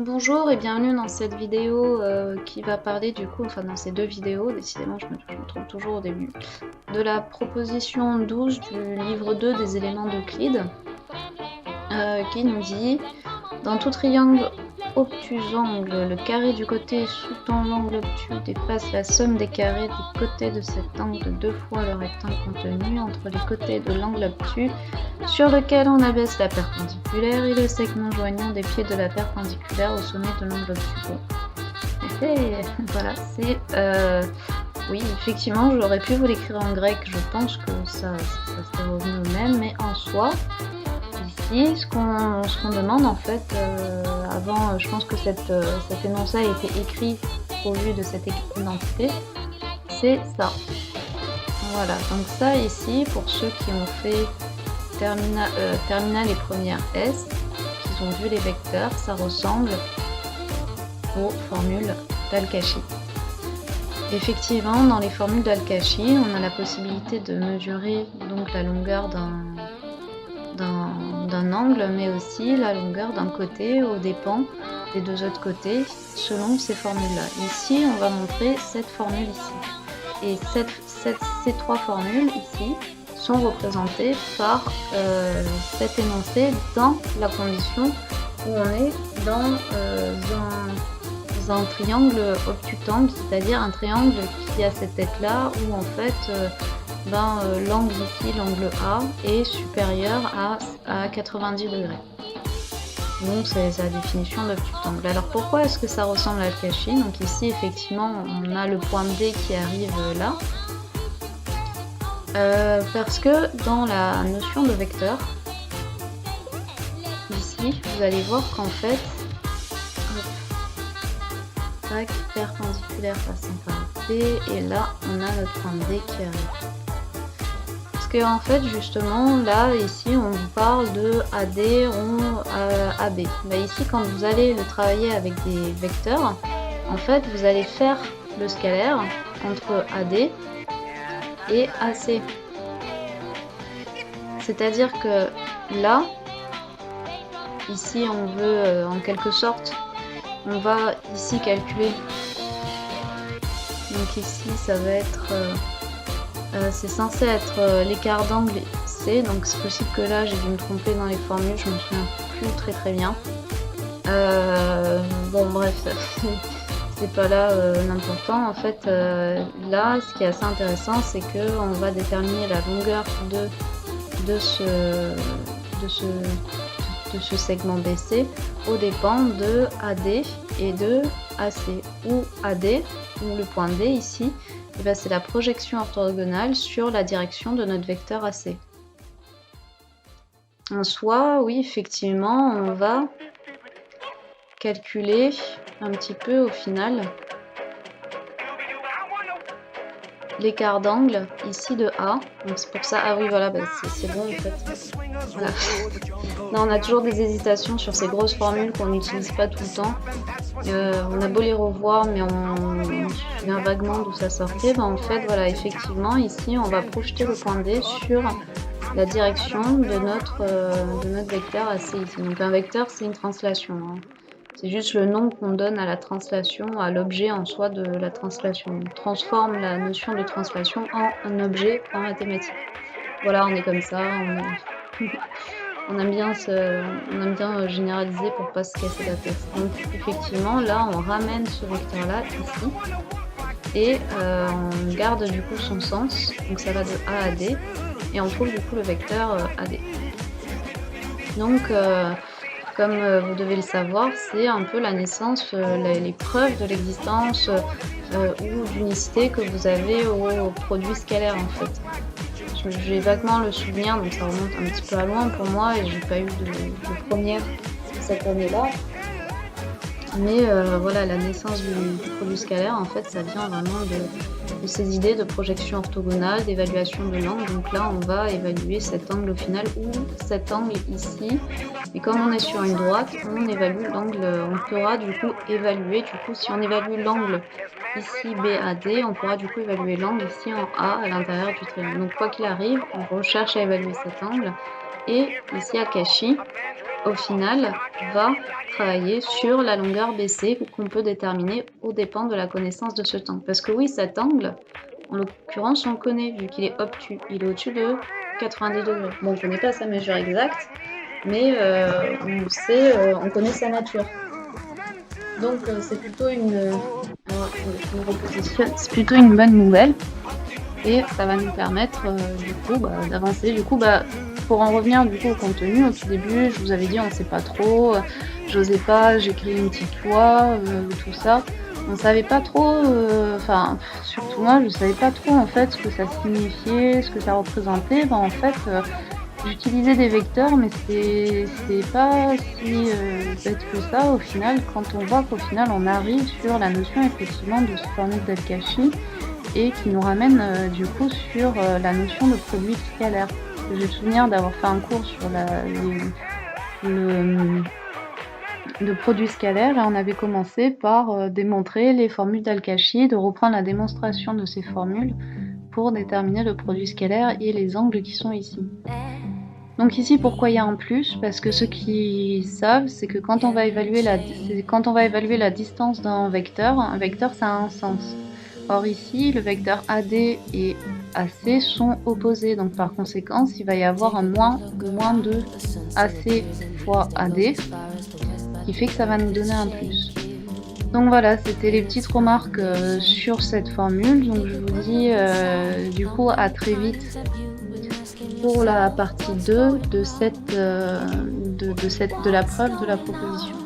Bonjour et bienvenue dans cette vidéo qui va parler du coup, enfin dans ces deux vidéos, décidément je me trompe toujours au début, de la proposition 12 du livre 2 des éléments d'Euclide, qui nous dit: dans tout triangle obtusangle, le carré du côté sous-tend l'angle obtus dépasse la somme des carrés des côtés de cet angle deux fois le rectangle contenu entre les côtés de l'angle obtus sur lequel on abaisse la perpendiculaire et le segment joignant des pieds de la perpendiculaire au sommet de l'angle obtus. Bon. Et voilà, c'est... oui, effectivement, j'aurais pu vous l'écrire en grec, je pense que ça serait revenu au même, mais en soi, ici, ce qu'on demande en fait, avant, je pense que cet énoncé a été écrit au vu de cette identité, c'est ça. Voilà, donc ça ici, pour ceux qui ont fait terminale et première S, qui ont vu les vecteurs, ça ressemble aux formules d'Al-Kashi. Effectivement, dans les formules d'Al-Kashi, on a la possibilité de mesurer donc la longueur d'un angle, mais aussi la longueur d'un côté aux dépens des deux autres côtés, selon ces formules-là. Ici, on va montrer cette formule ici. Et ces trois formules ici sont représentées par cet énoncé dans la condition où on est dans un triangle obtutangle, c'est-à-dire un triangle qui a cette tête-là où en fait l'angle ici, l'angle A, est supérieur à 90 degrés. Donc c'est la définition d'obtutangle. Alors pourquoi est-ce que ça ressemble à Al-Kashi? Donc ici effectivement on a le point D qui arrive là. Parce que dans la notion de vecteur, ici vous allez voir qu'en fait, tac, perpendiculaire passant par B, et là on a notre point D qui arrive. Parce que en fait justement là ici on vous parle de AD rond AB. Bah, ici quand vous allez le travailler avec des vecteurs, en fait vous allez faire le scalaire entre AD et AC. C'est-à-dire que là, ici on veut en quelque sorte, on va ici calculer. Donc ici ça va être, c'est censé être l'écart d'angle C, donc c'est possible que là j'ai dû me tromper dans les formules, je me souviens plus très bien. Bon bref, c'est pas là l'important. En fait là ce qui est assez intéressant c'est que on va déterminer la longueur de ce segment BC aux dépens de AD et de AC, où AD, ou le point D ici, et ben c'est la projection orthogonale sur la direction de notre vecteur AC. En soi, oui, effectivement, on va calculer un petit peu au final l'écart d'angle ici de A, donc c'est pour ça, ah oui voilà, bah c'est bon en fait, voilà. Non, on a toujours des hésitations sur ces grosses formules qu'on n'utilise pas tout le temps, on a beau les revoir mais on se souvient vaguement d'où ça sortait, bah en fait voilà, effectivement ici on va projeter le point D sur la direction de notre vecteur AC ici. Donc un vecteur c'est une translation, hein. C'est juste le nom qu'on donne à la translation, à l'objet en soi de la translation. On transforme la notion de translation en un objet en mathématiques. Voilà, on est comme ça, on aime bien généraliser pour pas se casser la tête. Donc effectivement, là, on ramène ce vecteur-là ici et on garde du coup son sens. Donc ça va de A à D et on trouve du coup le vecteur AD. Donc comme vous devez le savoir, c'est un peu la naissance, les preuves de l'existence ou d'unicité que vous avez au produit scalaire en fait. J'ai vaguement le souvenir, donc ça remonte un petit peu à loin pour moi et j'ai pas eu de première cette année-là. Mais voilà, la naissance du produit scalaire, en fait, ça vient vraiment de ces idées de projection orthogonale, d'évaluation de l'angle. Donc là, on va évaluer cet angle au final ou cet angle ici. Et comme on est sur une droite, on évalue l'angle, on pourra du coup évaluer, du coup, si on évalue l'angle ici BAD, on pourra du coup évaluer l'angle ici en A à l'intérieur du triangle. Donc quoi qu'il arrive, on recherche à évaluer cet angle. Et ici à Al-Kashi, au final, va travailler sur la longueur BC qu'on peut déterminer aux dépens de la connaissance de ce temps. Parce que oui, cet angle, en l'occurrence, on le connaît vu qu'il est obtus. Il est au-dessus de 90°. Bon, on ne connaît pas sa mesure exacte, mais on sait, on connaît sa nature. Donc c'est plutôt c'est plutôt une bonne nouvelle et ça va nous permettre du coup d'avancer. Du coup, pour en revenir du coup au contenu, au tout début, je vous avais dit on ne sait pas trop, j'osais pas, j'ai créé une petite loi, tout ça. On savait pas trop, enfin surtout moi, je savais pas trop en fait ce que ça signifiait, ce que ça représentait. En fait, j'utilisais des vecteurs, mais c'est pas si bête que ça au final, quand on voit qu'au final on arrive sur la notion effectivement de formule d'Al-Kashi et qui nous ramène du coup sur la notion de produit scalaire. J'ai le souvenir d'avoir fait un cours sur le produit scalaire et on avait commencé par démontrer les formules d'Al-Kashi, de reprendre la démonstration de ces formules pour déterminer le produit scalaire et les angles qui sont ici. Donc ici, pourquoi il y a un plus? Parce que ceux qui savent, c'est que quand on va évaluer la distance d'un vecteur, un vecteur ça a un sens. Or ici, le vecteur AD et AC sont opposés, donc par conséquent, il va y avoir un moins 2 AC fois AD, qui fait que ça va nous donner un plus. Donc voilà, c'était les petites remarques sur cette formule. Donc je vous dis du coup à très vite pour la partie 2 de la preuve de la proposition.